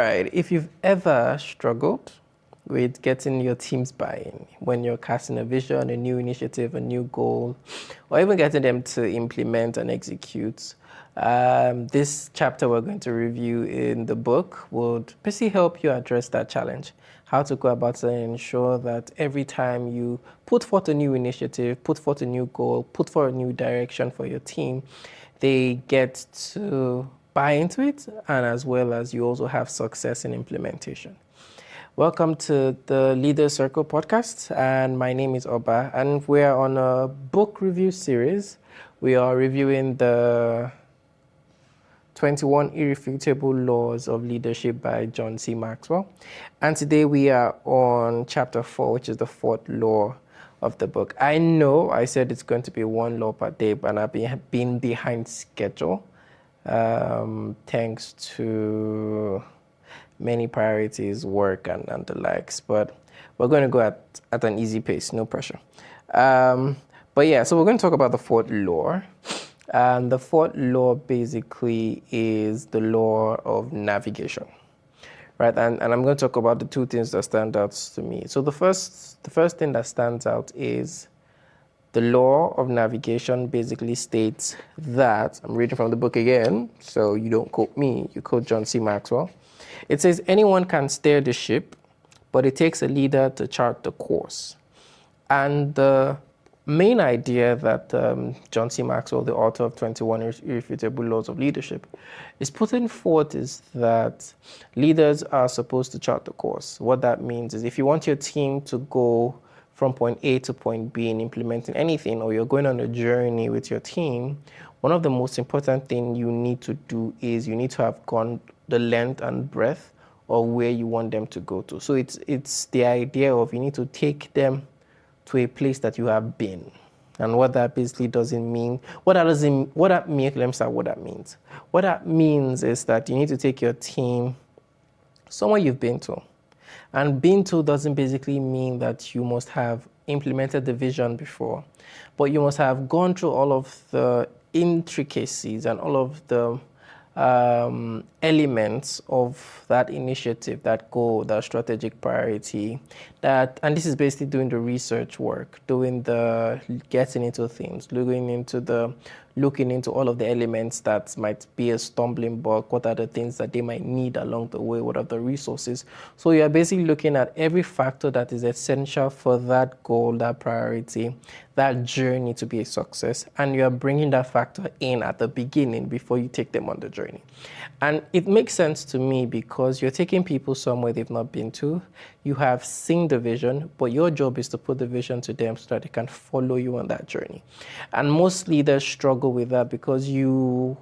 Right. If you've ever struggled with getting your team's buy-in when you're casting a vision, a new initiative, a new goal, or even getting them to implement and execute, this chapter we're going to review in the book would basically help you address that challenge. How to go about it and ensure that every time you put forth a new initiative, put forth a new goal, put forth a new direction for your team, they get to buy into it, and as well as you also have success in implementation. Welcome to the Leader Circle podcast, and my name is Oba, and we're on a book review series. We are reviewing the 21 Irrefutable Laws of Leadership by John C. Maxwell, and today we are on chapter 4, which is the fourth law of the book. I know I said it's going to be one law per day, but I've been behind schedule. Thanks to many priorities, work, and the likes. But we're going to go at an easy pace, no pressure. So we're going to talk about the fourth law. And the fourth law basically is the law of navigation, right? And I'm going to talk about the two things that stand out to me. So the first thing that stands out is the law of navigation basically states that, I'm reading from the book again, so you don't quote me, you quote John C. Maxwell. It says, anyone can steer the ship, but it takes a leader to chart the course. And the main idea that John C. Maxwell, the author of 21 Irrefutable Laws of Leadership, is putting forth is that leaders are supposed to chart the course. What that means is if you want your team to go from point A to point B in implementing anything, or you're going on a journey with your team, one of the most important things you need to do is you need to have gone the length and breadth of where you want them to go to. So it's the idea of you need to take them to a place that you have been. And what that basically doesn't mean, what that means. What that means is that you need to take your team somewhere you've been to. And being to doesn't basically mean that you must have implemented the vision before, but you must have gone through all of the intricacies and all of the elements of that initiative, that goal, that strategic priority, and this is basically doing the research work, doing the getting into things, looking into all of the elements that might be a stumbling block, what are the things that they might need along the way, what are the resources. So you're basically looking at every factor that is essential for that goal, that priority, that journey to be a success, and you're bringing that factor in at the beginning before you take them on the journey. And it makes sense to me because you're taking people somewhere they've not been to. You have seen the vision, but your job is to put the vision to them so that they can follow you on that journey. And most leaders struggle with that because you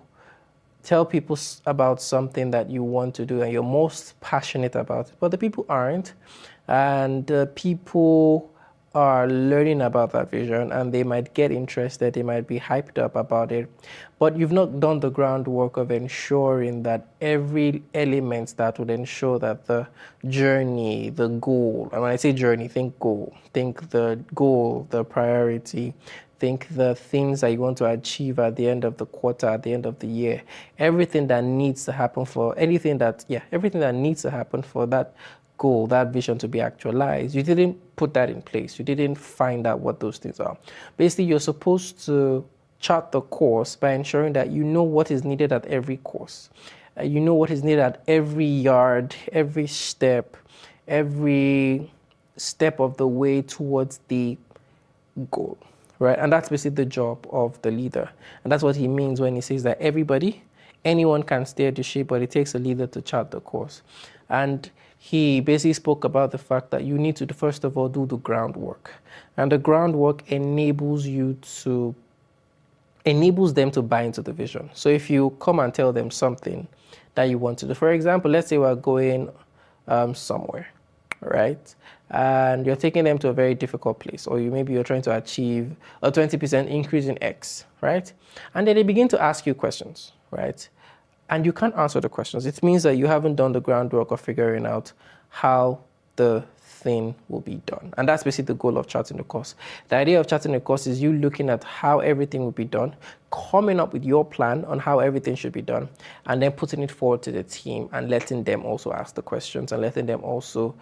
tell people about something that you want to do and you're most passionate about it, but the people aren't. And people are learning about that vision and they might get interested, they might be hyped up about it, but you've not done the groundwork of ensuring that every element that would ensure that the journey, the goal, and when I say journey, think goal, think the goal, the priority, think the things that you want to achieve at the end of the quarter, at the end of the year, everything that needs to happen for that goal, that vision to be actualized. You didn't put that in place. You didn't find out what those things are. Basically, you're supposed to chart the course by ensuring that you know what is needed at every course. You know what is needed at every yard, every step of the way towards the goal, right? And that's basically the job of the leader. And that's what he means when he says that anyone can steer the ship, but it takes a leader to chart the course. And he basically spoke about the fact that you need to, first of all, do the groundwork. And the groundwork enables them to buy into the vision. So if you come and tell them something that you want to do, for example, let's say we're going somewhere, right? And you're taking them to a very difficult place, or maybe you're trying to achieve a 20% increase in X, right? And then they begin to ask you questions, right? And you can't answer the questions. It means that you haven't done the groundwork of figuring out how the thing will be done. And that's basically the goal of charting the course. The idea of charting the course is you looking at how everything will be done, coming up with your plan on how everything should be done, and then putting it forward to the team and letting them also ask the questions and letting them also,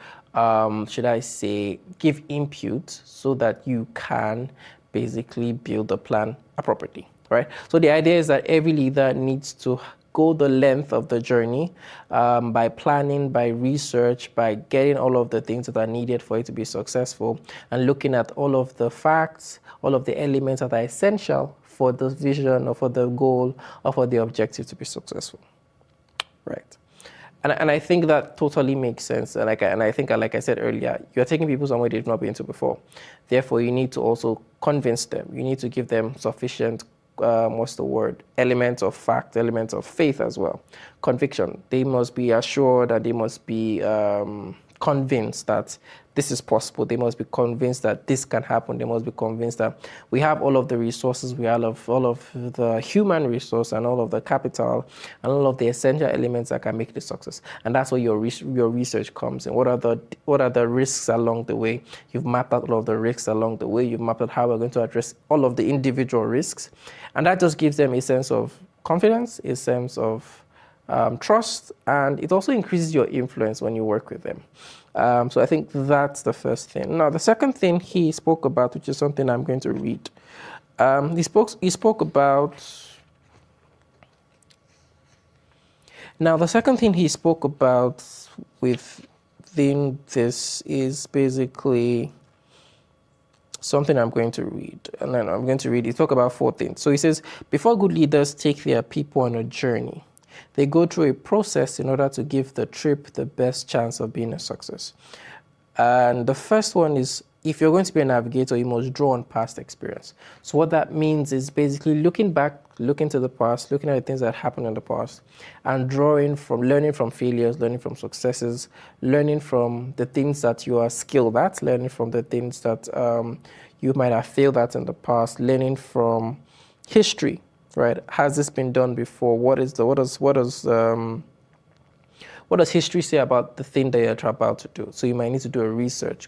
should I say, give input so that you can basically build the plan appropriately, right? So the idea is that every leader needs to go the length of the journey by planning, by research, by getting all of the things that are needed for it to be successful, and looking at all of the facts, all of the elements that are essential for the vision or for the goal or for the objective to be successful, right? And I think that totally makes sense. And I think, like I said earlier, you're taking people somewhere they've not been to before. Therefore, you need to also convince them. You need to give them sufficient elements of fact, elements of faith as well. Conviction. They must be assured and they must be convinced that this is possible. They must be convinced that this can happen. They must be convinced that we have all of the resources, we have all of the human resource and all of the capital and all of the essential elements that can make this success. And that's where your research comes in. What are the risks along the way? You've mapped out all of the risks along the way. You've mapped out how we're going to address all of the individual risks. And that just gives them a sense of confidence, a sense of trust, and it also increases your influence when you work with them. So I think that's the first thing. Now, the second thing he spoke about, which is something I'm going to read, he spoke about. Now, the second thing he spoke about within this is basically something I'm going to read. And then I'm going to read, he spoke about 4 things. So he says, before good leaders take their people on a journey, they go through a process in order to give the trip the best chance of being a success. And the first one is, if you're going to be a navigator, you must draw on past experience. So what that means is basically looking back, looking to the past, looking at the things that happened in the past, and learning from failures, learning from successes, learning from the things that you are skilled at, learning from the things that you might have failed at in the past, learning from history. Right? Has this been done before? What does history say about the thing that you're about to do? So you might need to do a research.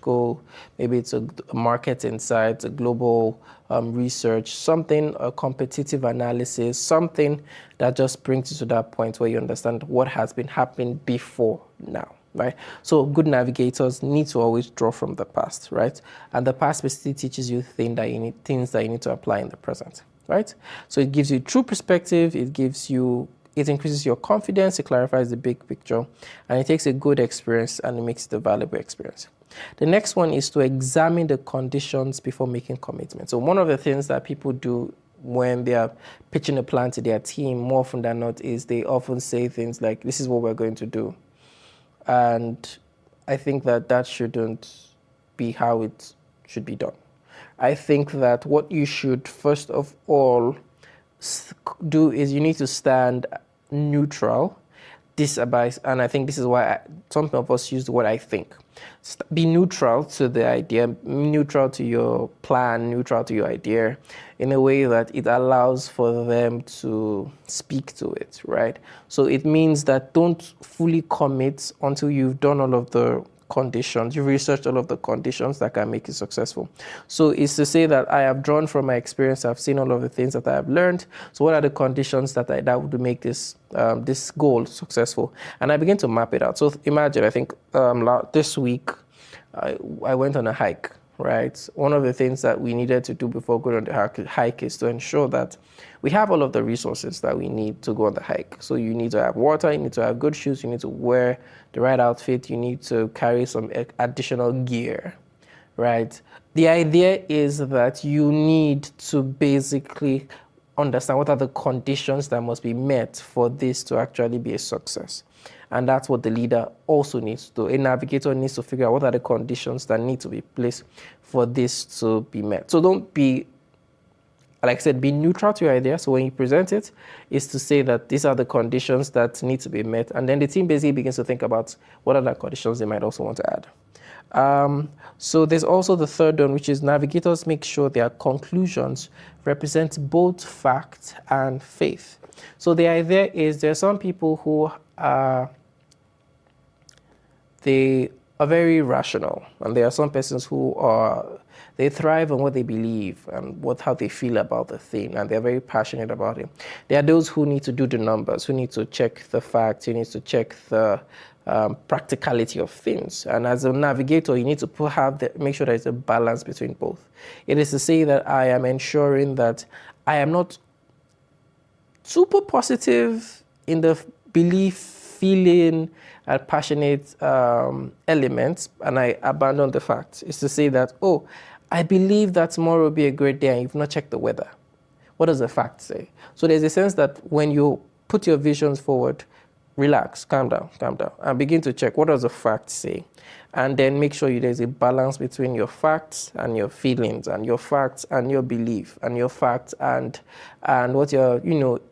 Maybe it's a market insight, a global research, a competitive analysis, something that just brings you to that point where you understand what has been happening before now. Right? So good navigators need to always draw from the past, right? And the past basically teaches you things that you need to apply in the present. Right? So it gives you true perspective, it increases your confidence, it clarifies the big picture, and it takes a good experience and it makes it a valuable experience. The next one is to examine the conditions before making commitments. So one of the things that people do when they are pitching a plan to their team, more often than not, is they often say things like, this is what we're going to do. And I think that shouldn't be how it should be done. I think that what you should first of all do is you need to stand neutral, and I think this is why some of us use the word I think. Be neutral to the idea, neutral to your plan, neutral to your idea, in a way that it allows for them to speak to it, right? So it means that don't fully commit until you've done all of the conditions, you've researched all of the conditions that can make you successful. So it's to say that I have drawn from my experience, I've seen all of the things that I have learned. So what are the conditions that would make this goal successful? And I begin to map it out. So imagine, I think this week I went on a hike, right? One of the things that we needed to do before going on the hike is to ensure that we have all of the resources that we need to go on the hike. So you need to have water, you need to have good shoes, you need to wear the right outfit, you need to carry some additional gear, right? The idea is that you need to basically understand what are the conditions that must be met for this to actually be a success. And that's what the leader also needs to do. A navigator needs to figure out what are the conditions that need to be placed for this to be met. So don't be, like I said, be neutral to your idea. So when you present it, is to say that these are the conditions that need to be met. And then the team basically begins to think about what other conditions they might also want to add. So there's also the third one, which is navigators make sure their conclusions represent both fact and faith. So the idea is there are some people who they are very rational, and there are some persons who they thrive on what they believe and how they feel about the thing, and they're very passionate about it. There are those who need to do the numbers, who need to check the facts, who need to check the practicality of things. And as a navigator, you need to make sure there's a balance between both. It is to say that I am ensuring that I am not super positive in the belief, feeling, and passionate elements, and I abandon the facts. It's to say that, oh, I believe that tomorrow will be a great day, and you've not checked the weather. What does the fact say? So there's a sense that when you put your visions forward, relax, calm down, and begin to check what does the fact say, and then make sure there's a balance between your facts and your feelings, and your facts and your belief, and your facts and what you're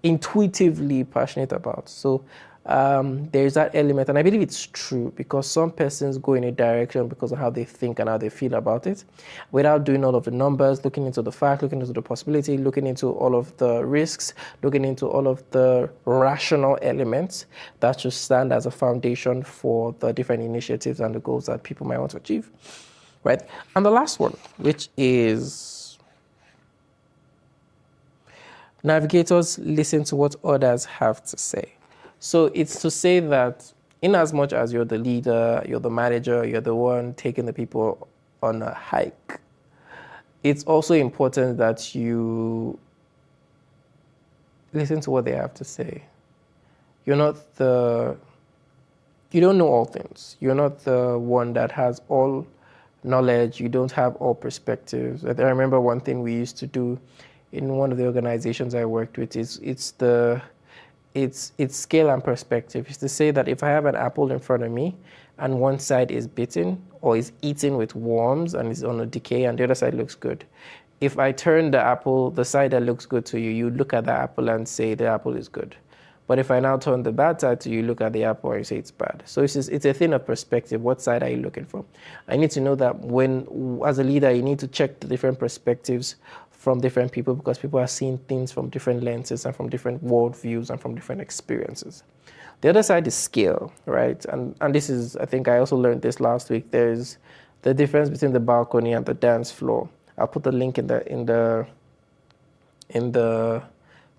intuitively passionate about. So there's that element, and I believe it's true, because some persons go in a direction because of how they think and how they feel about it, without doing all of the numbers, looking into the fact, looking into the possibility, looking into all of the risks, looking into all of the rational elements that should stand as a foundation for the different initiatives and the goals that people might want to achieve, right? And the last one, which is navigators listen to what others have to say. So it's to say that in as much as you're the leader, you're the manager, you're the one taking the people on a hike, it's also important that you listen to what they have to say. You don't know all things. You're not the one that has all knowledge. You don't have all perspectives. I remember one thing we used to do in one of the organizations I worked with is it's scale and perspective. It's to say that if I have an apple in front of me and one side is bitten or is eaten with worms and is on a decay and the other side looks good, if I turn the apple, the side that looks good to you, you look at the apple and say the apple is good. But if I now turn the bad side to you, look at the apple and you say it's bad. So it's a thing of perspective. What side are you looking from? I need to know that as a leader, you need to check the different perspectives from different people, because people are seeing things from different lenses and from different worldviews and from different experiences. The other side is scale, right? And this is, I think I also learned this last week. There's the difference between the balcony and the dance floor. I'll put the link in the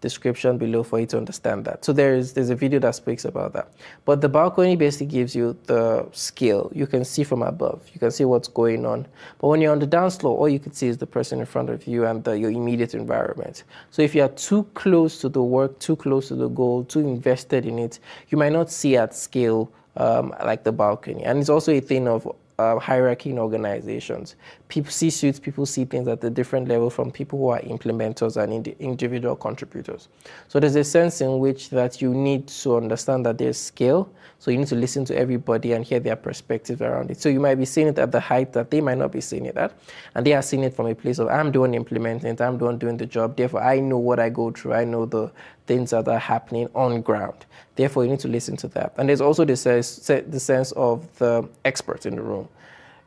description below for you to understand that. So there's a video that speaks about that. But the balcony basically gives you the scale. You can see from above. You can see what's going on. But when you're on the dance floor, all you can see is the person in front of you and your immediate environment. So if you are too close to the work, too close to the goal, too invested in it, you might not see at scale like the balcony. And it's also a thing of hierarchy in organizations. People see suits, people see things at a different level from people who are implementers and individual contributors. So there's a sense in which that you need to understand that there's scale. So you need to listen to everybody and hear their perspectives around it. So you might be seeing it at the height that they might not be seeing it at. And they are seeing it from a place of, I'm the one implementing it, I'm the one doing the job. Therefore, I know what I go through. I know the things that are happening on ground. Therefore, you need to listen to that. And there's also the sense of the experts in the room.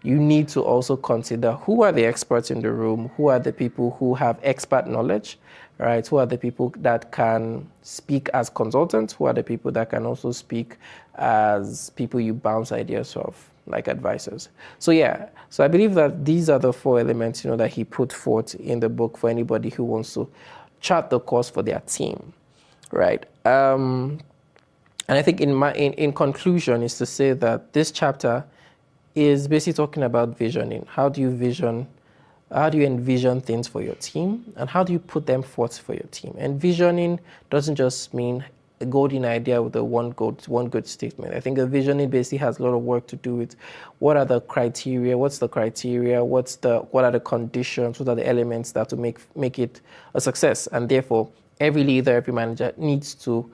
You need to also consider who are the experts in the room, who are the people who have expert knowledge, right? Who are the people that can speak as consultants, who are the people that can also speak as people you bounce ideas off, like advisors. So I believe that these are the 4 elements, that he put forth in the book for anybody who wants to chart the course for their team, right? And I think in conclusion is to say that this chapter is basically talking about visioning. How do you envision things for your team, and how do you put them forth for your team? And visioning doesn't just mean a golden idea with one good statement. I think a visioning basically has a lot of work to do with what are the criteria, what are the conditions, what are the elements that will make it a success. And therefore, every leader, every manager needs to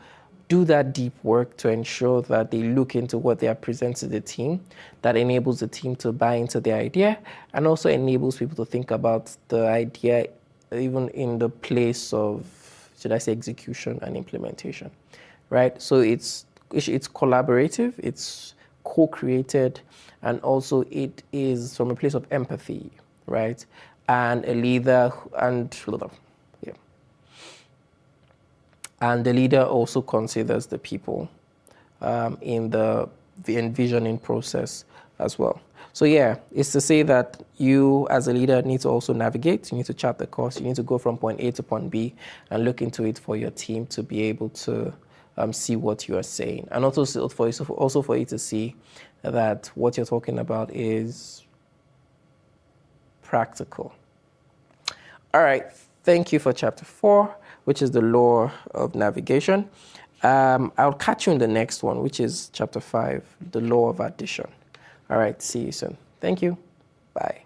do that deep work to ensure that they look into what they are presenting to the team, that enables the team to buy into the idea, and also enables people to think about the idea even in the place of, should I say, execution and implementation, right? So it's collaborative, it's co-created, and also it is from a place of empathy, right? And a leader and the leader also considers the people in the the envisioning process as well. So yeah, it's to say that you as a leader need to also navigate. You need to chart the course. You need to go from point A to point B and look into it for your team to be able to see what you are saying, and also for you to see that what you're talking about is practical. All right, thank you for chapter 4, which is the law of navigation. I'll catch you in the next one, which is chapter 5, the law of addition. All right, see you soon. Thank you. Bye.